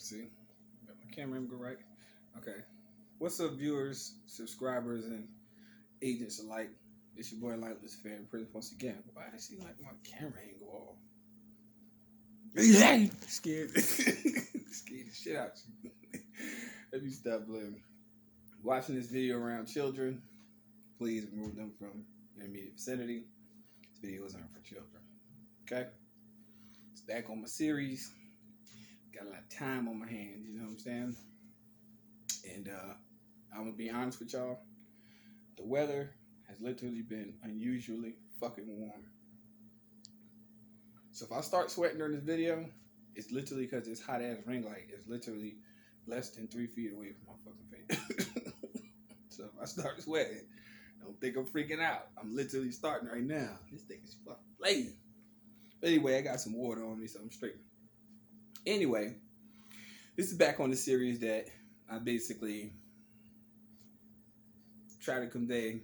Let's see. Got my camera angle right. Okay. What's up, viewers, subscribers, and agents alike? It's your boy Enlightened Luciferian prison once again. Why does it seem like my camera angle off? Yeah, scared, scared the shit out you. Let me stop blaming. Watching this video around children, please remove them from your immediate vicinity. This video isn't for children. Okay? It's back on my series. Got a lot of time on my hands, you know what I'm saying? And I'm gonna be honest with y'all. The weather has literally been unusually fucking warm. So if I start sweating during this video, it's literally because this hot ass ring light is literally less than 3 feet away from my fucking face. So if I start sweating, don't think I'm freaking out. I'm literally starting right now. This thing is fucking blazing. But anyway, I got some water on me, so I'm straight. Anyway, this is back on the series that I basically try to convey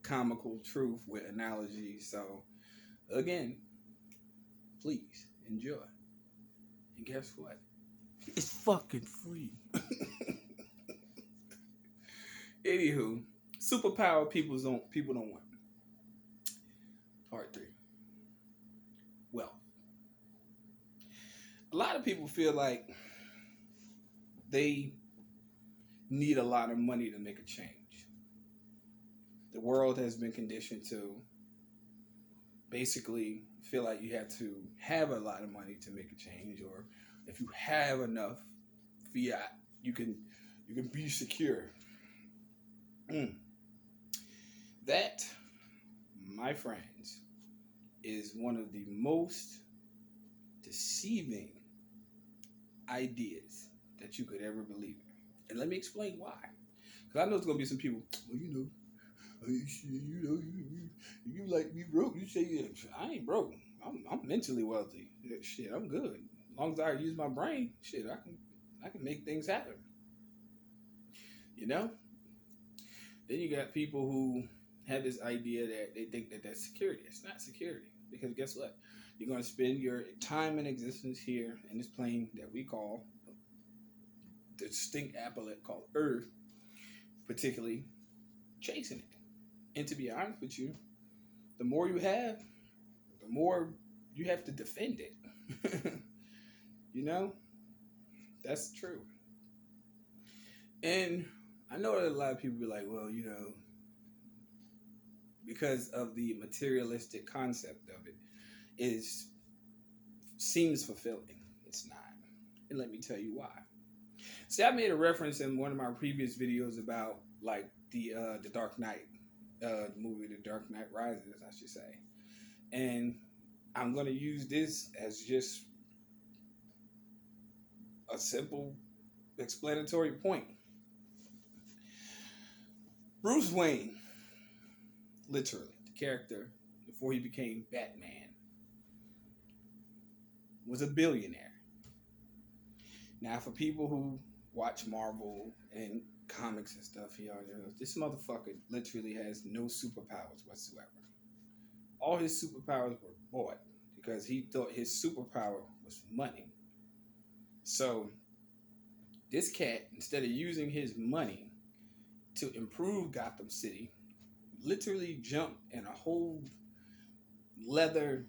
comical truth with analogies. So again, please enjoy. And guess what? It's fucking free. Anywho, superpower people don't want. Part 3. Wealth. A lot of people feel like they need a lot of money to make a change. The world has been conditioned to basically feel like you have to have a lot of money to make a change, or if you have enough fiat, you can be secure. That, my friends, is one of the most deceiving ideas that you could ever believe in. And let me explain why. Because I know there's going to be some people, well, you like me broke. You say, yeah, I ain't broke. I'm mentally wealthy. Shit, I'm good. As long as I use my brain, shit, I can make things happen. You know? Then you got people who have this idea that they think that that's security. It's not security. Because guess what? You're going to spend your time and existence here in this plane that we call the stink applet called Earth, particularly chasing it. And to be honest with you, the more you have, the more you have to defend it. You know? That's true. And I know that a lot of people be like, well, you know, because of the materialistic concept of it, seems fulfilling. It's not. And let me tell you why. See, I made a reference in one of my previous videos about like the Dark Knight, movie The Dark Knight Rises, I should say. And I'm going to use this as just a simple explanatory point. Bruce Wayne, literally, the character before he became Batman, was a billionaire. Now, for people who watch Marvel and comics and stuff, this motherfucker literally has no superpowers whatsoever. All his superpowers were bought because he thought his superpower was money. So, this cat, instead of using his money to improve Gotham City, literally jumped in a whole leather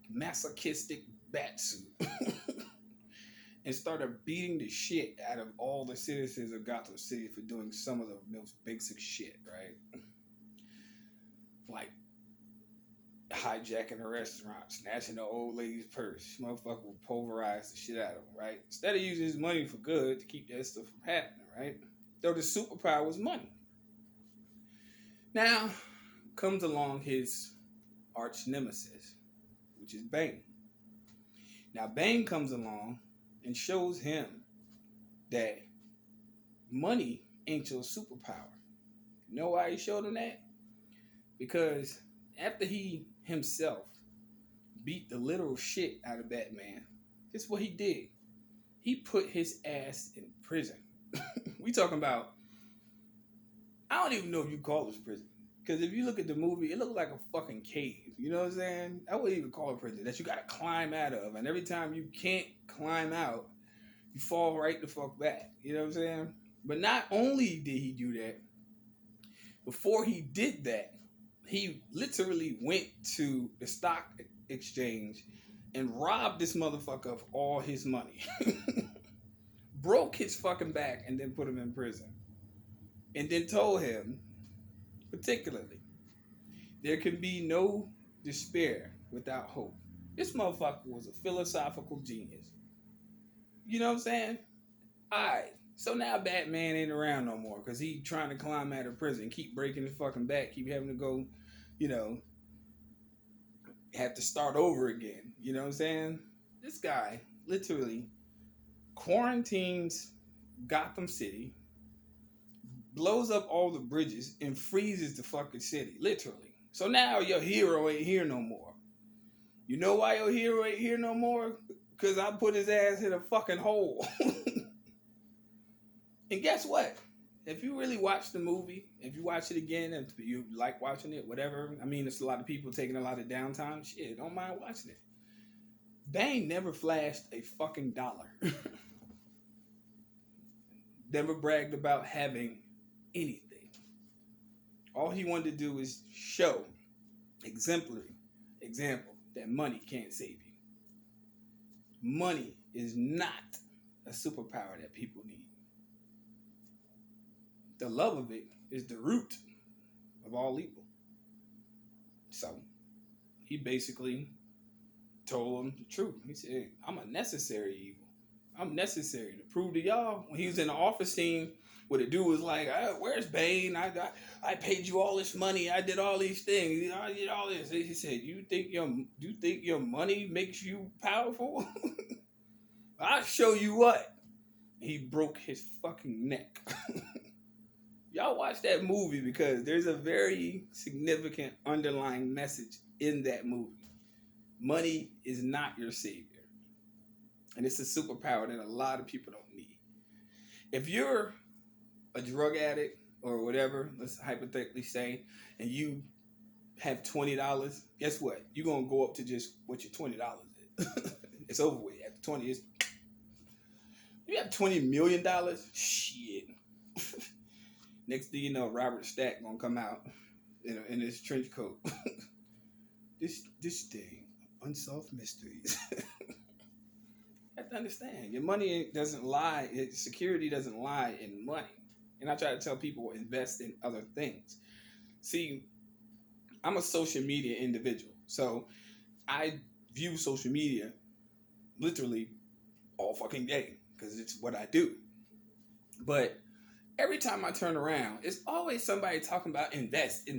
masochistic bat suit and started beating the shit out of all the citizens of Gotham City for doing some of the most basic shit, right? Like hijacking a restaurant, snatching the old lady's purse. Motherfucker will pulverize the shit out of him, right? Instead of using his money for good to keep that stuff from happening, right? Though the superpower was money. Now comes along his arch nemesis, which is Bane. Now Bane comes along and shows him that money ain't your superpower. You know why he showed him that? Because after he himself beat the literal shit out of Batman, guess what he did? He put his ass in prison. We talking about, I don't even know if you call this prison. Because if you look at the movie, it looked like a fucking cave. You know what I'm saying? I wouldn't even call it prison. That you got to climb out of. And every time you can't climb out, you fall right the fuck back. You know what I'm saying? But not only did he do that, before he did that, he literally went to the stock exchange and robbed this motherfucker of all his money. Broke his fucking back and then put him in prison. And then told him, particularly, there can be no despair without hope. This motherfucker was a philosophical genius. You know what I'm saying? Alright. So now Batman ain't around no more because he trying to climb out of prison, keep breaking his fucking back, keep having to go, you know, have to start over again. You know what I'm saying? This guy literally quarantines Gotham City, blows up all the bridges, and freezes the fucking city, literally. So now your hero ain't here no more. You know why your hero ain't here no more? Because I put his ass in a fucking hole. And guess what? If you really watch the movie, if you watch it again, and you like watching it, whatever. I mean, it's a lot of people taking a lot of downtime. Shit, don't mind watching it. Bane never flashed a fucking dollar. Never bragged about having anything. All he wanted to do is show, exemplary example, that money can't save you. Money is not a superpower that people need. The love of it is the root of all evil. So he basically told him the truth. He said, I'm a necessary evil. I'm necessary to prove to y'all. When he was in the office scene, what the dude was like, where's Bane? I paid you all this money. I did all these things. I did all this. He said, you think your money makes you powerful? I'll show you what. He broke his fucking neck. Y'all watch that movie because there's a very significant underlying message in that movie. Money is not your savior. And it's a superpower that a lot of people don't need. If you're a drug addict or whatever, let's hypothetically say, and you have $20, guess what? You're going to go up to just what your $20 is. It's over with. After 20, it's... You have $20 million? Shit. Next thing you know, Robert Stack gonna come out in his trench coat. this thing, unsolved mysteries. You have to understand, your money doesn't lie. Security doesn't lie in money. And I try to tell people invest in other things. See, I'm a social media individual, so I view social media literally all fucking day because it's what I do. But every time I turn around, it's always somebody talking about invest.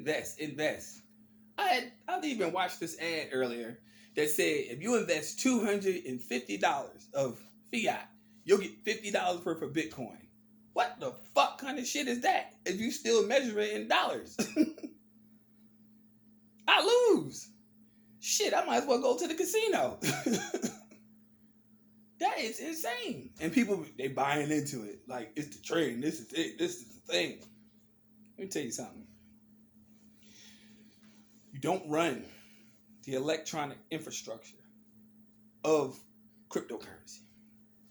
I've even watched this ad earlier that said if you invest $250 of fiat, you'll get $50 worth of Bitcoin. What the fuck kind of shit is that? If you still measure it in dollars, I lose. Shit, I might as well go to the casino. That is insane. And people, they buying into it. Like, it's the trend. This is it. This is the thing. Let me tell you something. You don't run the electronic infrastructure of cryptocurrency.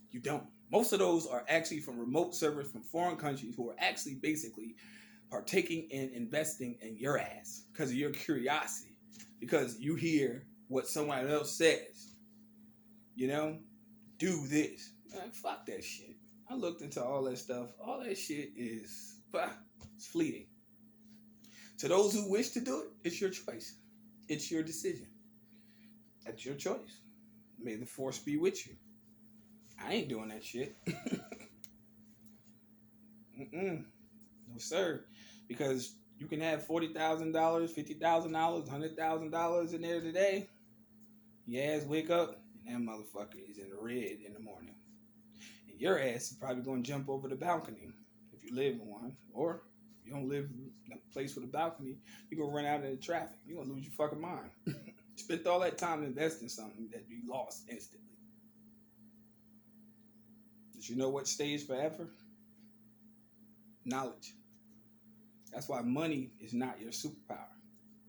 You don't. Most of those are actually from remote servers from foreign countries who are actually basically partaking in investing in your ass because of your curiosity. Because you hear what someone else says. You know? Do this. Man, fuck that shit. I looked into all that stuff. All that shit is it's fleeting. To those who wish to do it, it's your choice. It's your decision. That's your choice. May the force be with you. I ain't doing that shit. No sir. Because you can have $40,000, $50,000, $100,000 in there today. Your ass wake up and that motherfucker is in the red in the morning. And your ass is probably going to jump over the balcony if you live in one. Or if you don't live in a place with a balcony, you're going to run out into traffic. You're going to lose your fucking mind. Spent all that time investing in something that you lost instantly. Did you know what stays forever? Knowledge. That's why money is not your superpower.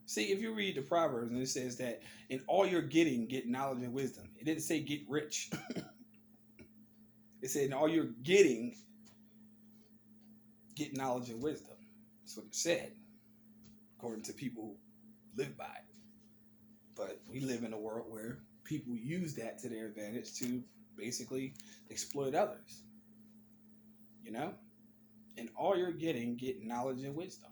See, if you read the Proverbs and it says that in all you're getting, get knowledge and wisdom. It didn't say get rich. It said, and all you're getting, get knowledge and wisdom. That's what it said, according to people who live by it. But we live in a world where people use that to their advantage to basically exploit others. You know? And all you're getting, get knowledge and wisdom.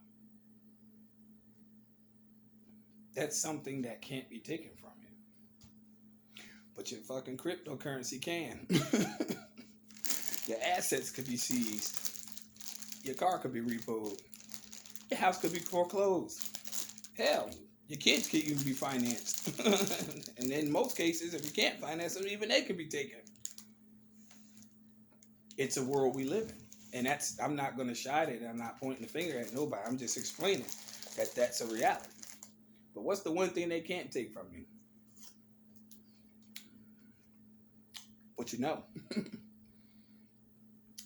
That's something that can't be taken from you. But your fucking cryptocurrency can. Your assets could be seized. Your car could be repoed. Your house could be foreclosed. Hell, your kids could even be financed. And in most cases, if you can't finance them, even they could be taken. It's a world we live in. And I'm not going to shy at it. I'm not pointing the finger at nobody. I'm just explaining that that's a reality. But what's the one thing they can't take from you? What you know.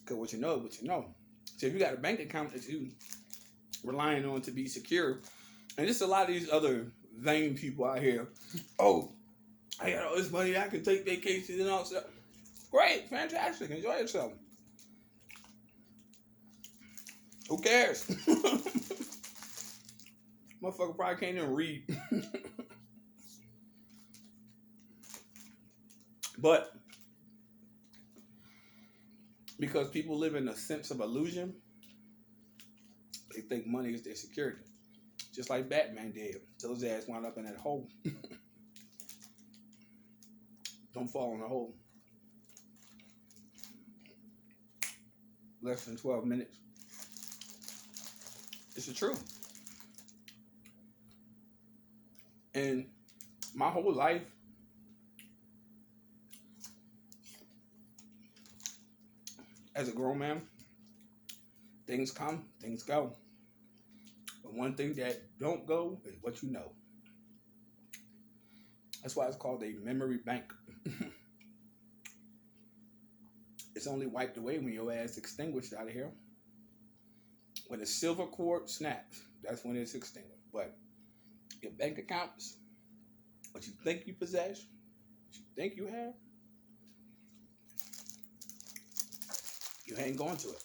Because what you know is what you know. So if you got a bank account that you relying on to be secure, and just a lot of these other vain people out here, oh, I got all this money, I can take vacations and all that stuff. Great, fantastic, enjoy yourself. Who cares? Motherfucker probably can't even read. But because people live in a sense of illusion, they think money is their security. Just like Batman did, till his ass wound up in that hole. Don't fall in the hole. Less than 12 minutes. It's the truth. And my whole life, as a grown man, things come, things go. But one thing that don't go is what you know. That's why it's called a memory bank. It's only wiped away when your ass extinguished out of here. When the silver cord snaps, that's when it's extinguished. But your bank accounts, what you think you possess, what you think you have, you ain't going to it.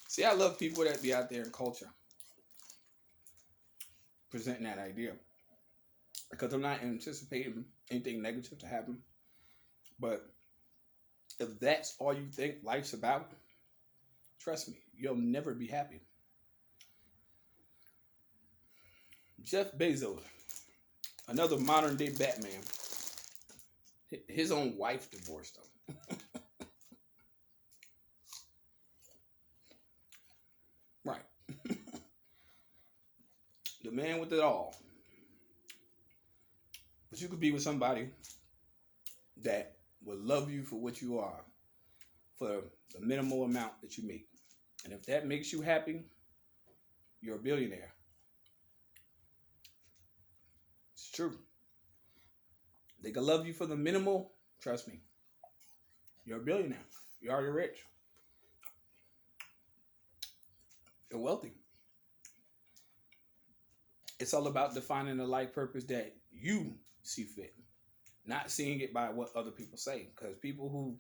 See, I love people that be out there in culture presenting that idea. Because I'm not anticipating anything negative to happen. But if that's all you think life's about, trust me, you'll never be happy. Jeff Bezos, another modern day Batman, his own wife divorced him. Right. The man with it all. But you could be with somebody that will love you for what you are, for the minimal amount that you make. And if that makes you happy, you're a billionaire. It's true. They can love you for the minimal, trust me. You're a billionaire. You're already rich. You're wealthy. It's all about defining the life purpose that you see fit. Not seeing it by what other people say. Because people who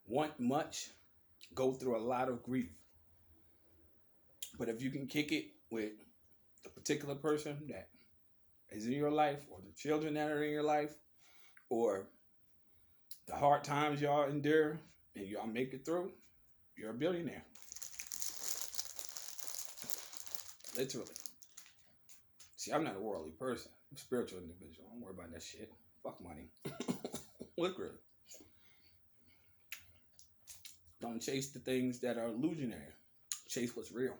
want much go through a lot of grief. But if you can kick it with the particular person that is in your life, or the children that are in your life, or the hard times y'all endure and y'all make it through, you're a billionaire. Literally. See, I'm not a worldly person. I'm a spiritual individual. Don't worry about that shit. Fuck money. Literally. Don't chase the things that are illusionary. Chase what's real.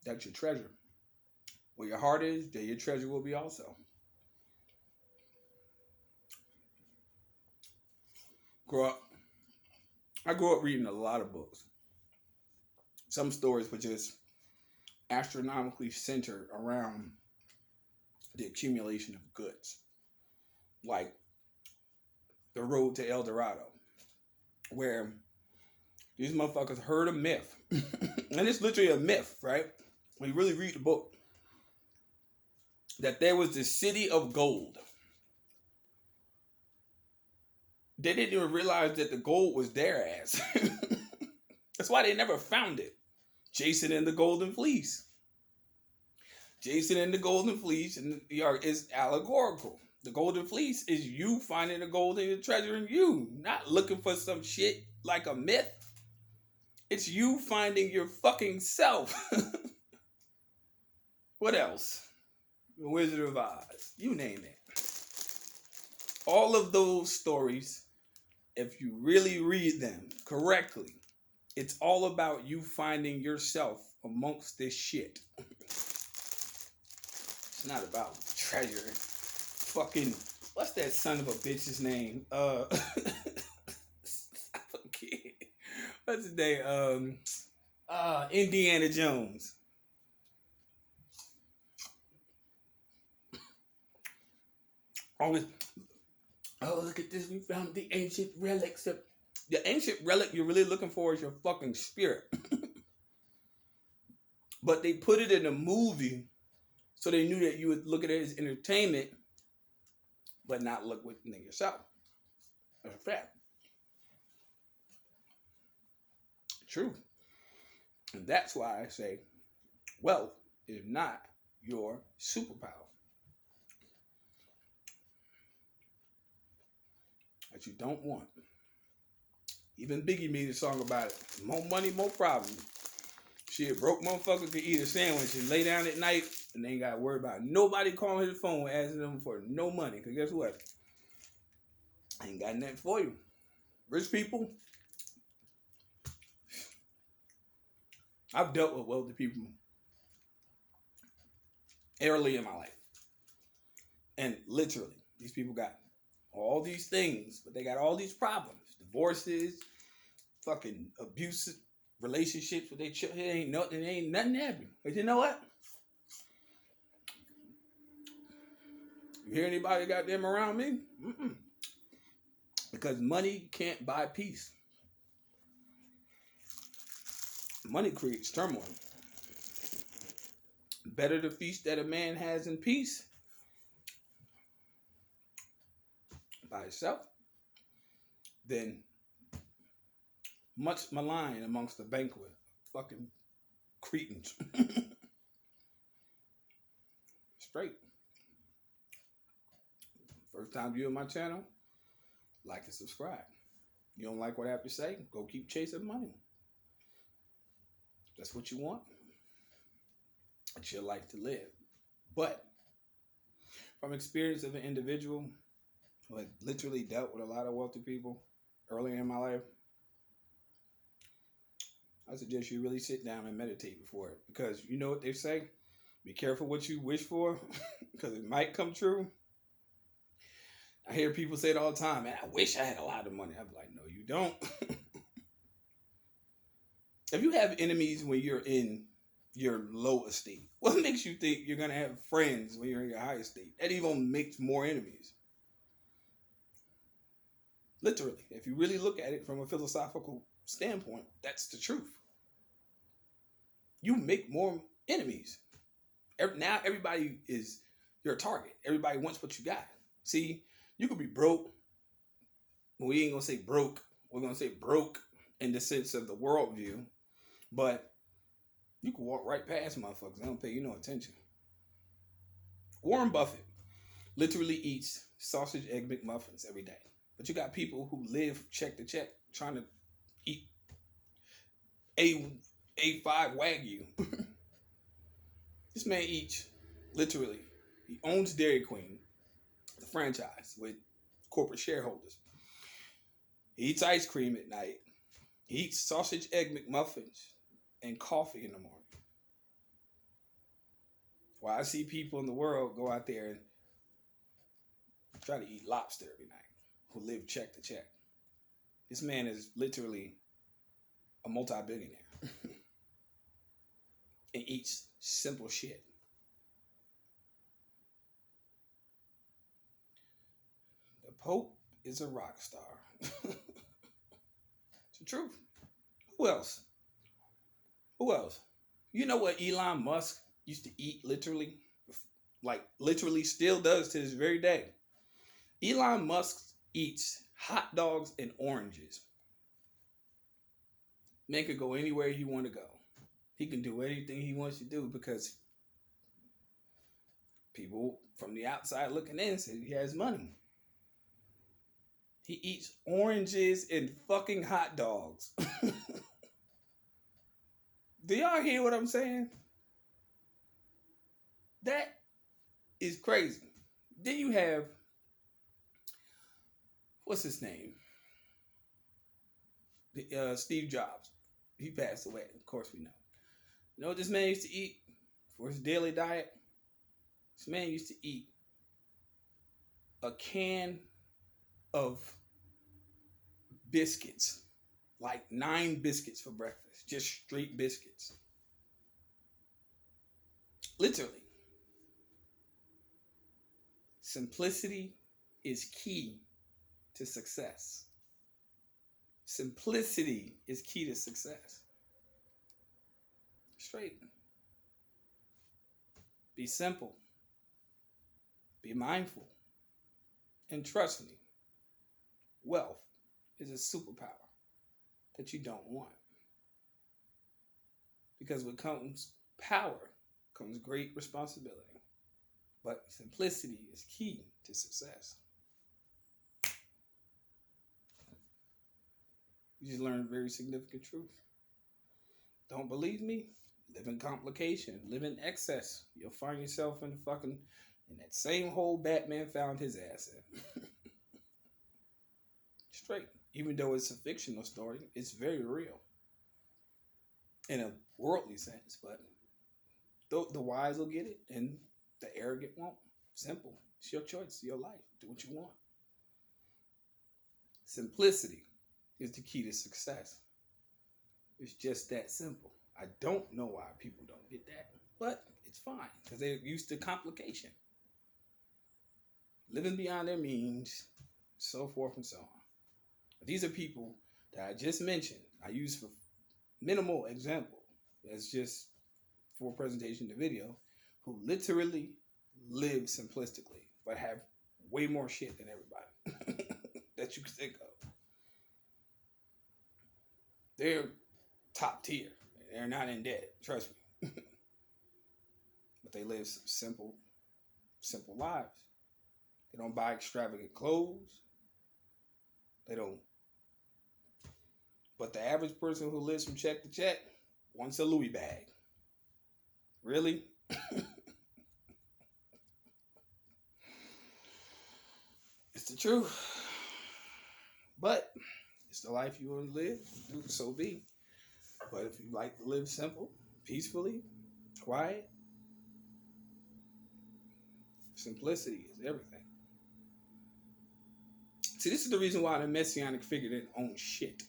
That's your treasure. Where your heart is, there your treasure will be also. I grew up reading a lot of books. Some stories were just astronomically centered around the accumulation of goods. Like The Road to El Dorado, where these motherfuckers heard a myth. And it's literally a myth, right? When you really read the book, that there was this city of gold They didn't even realize that the gold was their ass. That's why they never found it. Jason and the Golden Fleece. Jason and the Golden Fleece and is allegorical. The Golden Fleece is you finding the gold and the treasure in you, not looking for some shit like a myth. It's you finding your fucking self. What else? The Wizard of Oz. You name it. All of those stories, if you really read them correctly, it's all about you finding yourself amongst this shit. It's not about treasure. Fucking, what's that son of a bitch's name? I forget. What's his name? Indiana Jones. Always, oh, look at this. We found the ancient relics. The ancient relic you're really looking for is your fucking spirit. But they put it in a movie so they knew that you would look at it as entertainment, but not look within yourself. That's a fact. True. And that's why I say wealth is not your superpower. That you don't want. Even Biggie made a song about it. More money, more problems. Shit, broke motherfucker could eat a sandwich and lay down at night and they ain't got to worry about nobody calling his phone asking them for no money. Because guess what? I ain't got nothing for you. Rich people, I've dealt with wealthy people early in my life. And literally, these people got all these things, but they got all these problems. Divorces, fucking abusive relationships with their children. It ain't nothing happening. But you know what? You hear anybody got them around me? Mm-mm. Because money can't buy peace. Money creates turmoil. Better the feast that a man has in peace by itself than much maligned amongst the banquet. Fucking cretins. Straight. First time you on my channel, like and subscribe. You don't like what I have to say? Go keep chasing money. That's what you want. It's your life to live. But from experience of an individual who had literally dealt with a lot of wealthy people earlier in my life, I suggest you really sit down and meditate before it. Because you know what they say? Be careful what you wish for, because it might come true. I hear people say it all the time, man, I wish I had a lot of money. I'm like, no, you don't. If you have enemies when you're in your low estate, what makes you think you're going to have friends when you're in your high estate? That even makes more enemies. Literally, if you really look at it from a philosophical standpoint, that's the truth. You make more enemies. Now everybody is your target. Everybody wants what you got. See, you could be broke. We ain't going to say broke. We're going to say broke in the sense of the worldview. But you can walk right past motherfuckers. They don't pay you no attention. Warren Buffett literally eats sausage, egg, McMuffins every day. But you got people who live check to check trying to eat A5 Wagyu. This man eats, literally, he owns Dairy Queen, the franchise, with corporate shareholders. He eats ice cream at night. He eats sausage, egg, McMuffins, and coffee in the morning. While I see people in the world go out there and try to eat lobster every night, who live check to check. This man is literally a multi-billionaire and eats simple shit. The Pope is a rock star. It's the truth. Who else? You know what Elon Musk used to eat literally? Like literally still does to this very day. Elon Musk eats hot dogs and oranges. Man could go anywhere he want to go. He can do anything he wants to do because people from the outside looking in say he has money. He eats oranges and fucking hot dogs. Do y'all hear what I'm saying? That is crazy. Then you have, what's his name? Steve Jobs. He passed away. Of course we know. You know what this man used to eat for his daily diet? This man used to eat a can of biscuits, like 9 biscuits for breakfast, just straight biscuits. Literally. Simplicity is key to success. Simplicity is key to success. Straight. Be simple. Be mindful. And trust me, wealth is a superpower that you don't want. Because with comes power, comes great responsibility. But simplicity is key to success. You just learned a very significant truth. Don't believe me? Live in complication. Live in excess. You'll find yourself in that same hole Batman found his ass in. Straight. Even though it's a fictional story, it's very real. In a worldly sense, but the wise will get it and the arrogant won't. Simple. It's your choice, your life. Do what you want. Simplicity is the key to success. It's just that simple. I don't know why people don't get that, but it's fine because they're used to complication. Living beyond their means, so forth and so on. These are people that I just mentioned. I use for minimal example. That's just for presentation of the video, who literally live simplistically, but have way more shit than everybody that you can think of. They're top tier. They're not in debt, trust me. But they live simple lives. They don't buy extravagant clothes. They don't. But the average person who lives from check to check wants a Louis bag. Really? It's the truth. But it's the life you want to live. So be. But if you like to live simple, peacefully, quiet, simplicity is everything. See, this is the reason why the messianic figure didn't own shit,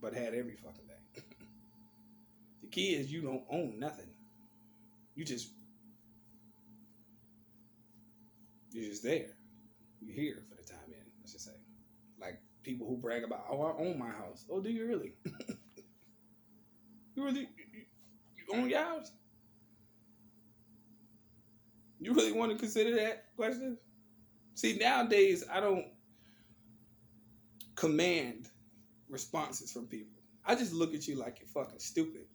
but had every fucking thing. The key is you don't own nothing. You're just there. You're here for the time being, let's just say. Like people who brag about, oh, I own my house. Oh, do you really? You own your house? You really want to consider that question? See, nowadays, I don't command responses from people. I just look at you like you're fucking stupid.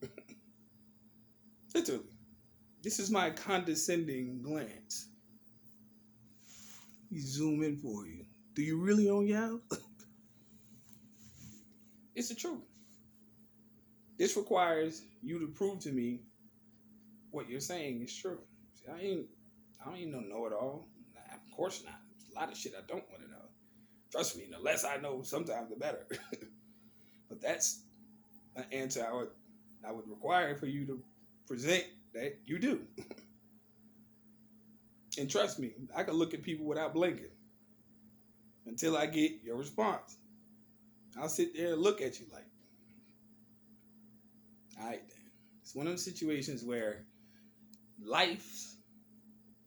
Literally. This is my condescending glance. We zoom in for you. Do you really own your house? It's the truth. This requires you to prove to me what you're saying is true. See, I don't even know it all. Nah, of course not. There's a lot of shit I don't want to know. Trust me, the less I know, sometimes the better. But that's an answer I would require for you to present that you do. And trust me, I can look at people without blinking until I get your response. I'll sit there and look at you like, all right then. It's one of those situations where life's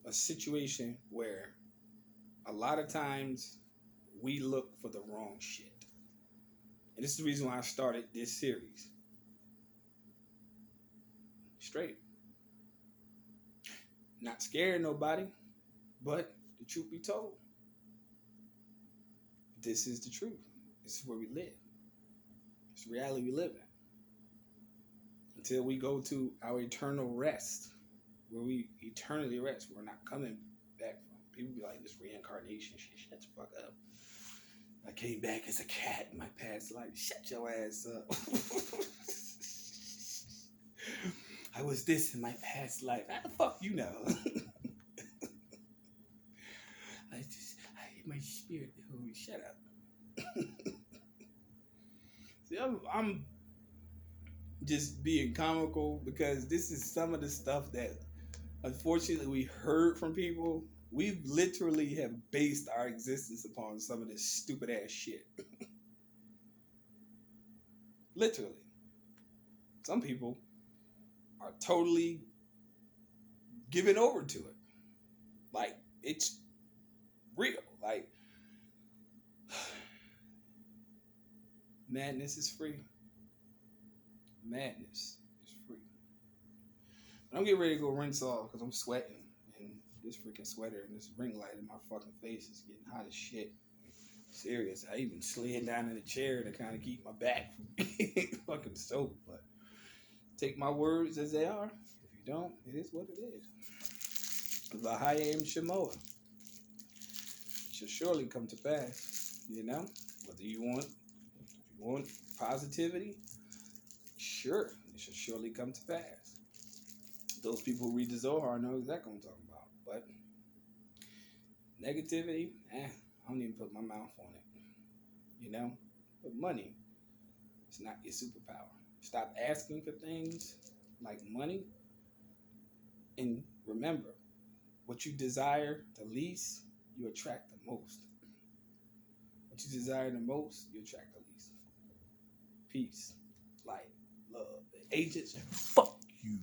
a situation where a lot of times we look for the wrong shit. And this is the reason why I started this series. Straight. Not scared of nobody, but the truth be told, this is the truth. This is where we live. It's the reality we live in. Until we go to our eternal rest, where we eternally rest, we're not coming back from. People be like, this reincarnation shit, shut the fuck up. I came back as a cat in my past life. Shut your ass up. I was this in my past life. How the fuck you know? My spirit. Oh, shut up. See, I'm just being comical because this is some of the stuff that unfortunately we heard from people. We literally have based our existence upon some of this stupid ass shit. Literally. Some people are totally given over to it. Like, it's real. Like, madness is free. Madness is free. But I'm getting ready to go rinse off because I'm sweating. And this freaking sweater and this ring light in my fucking face is getting hot as shit. Serious. I even slid down in the chair to kind of keep my back from getting fucking soaked. But take my words as they are. If you don't, it is what it is. Vahayim Shemoah. Shall surely come to pass. You know? Whether you want positivity, sure, it shall surely come to pass. Those people who read the Zohar know exactly what I'm talking about. But negativity, I don't even put my mouth on it. You know? But money, it's not your superpower. Stop asking for things like money. And remember, what you desire the least, you attract the most. What you desire the most, you attract the least. Peace, light, love. Agents, fuck you.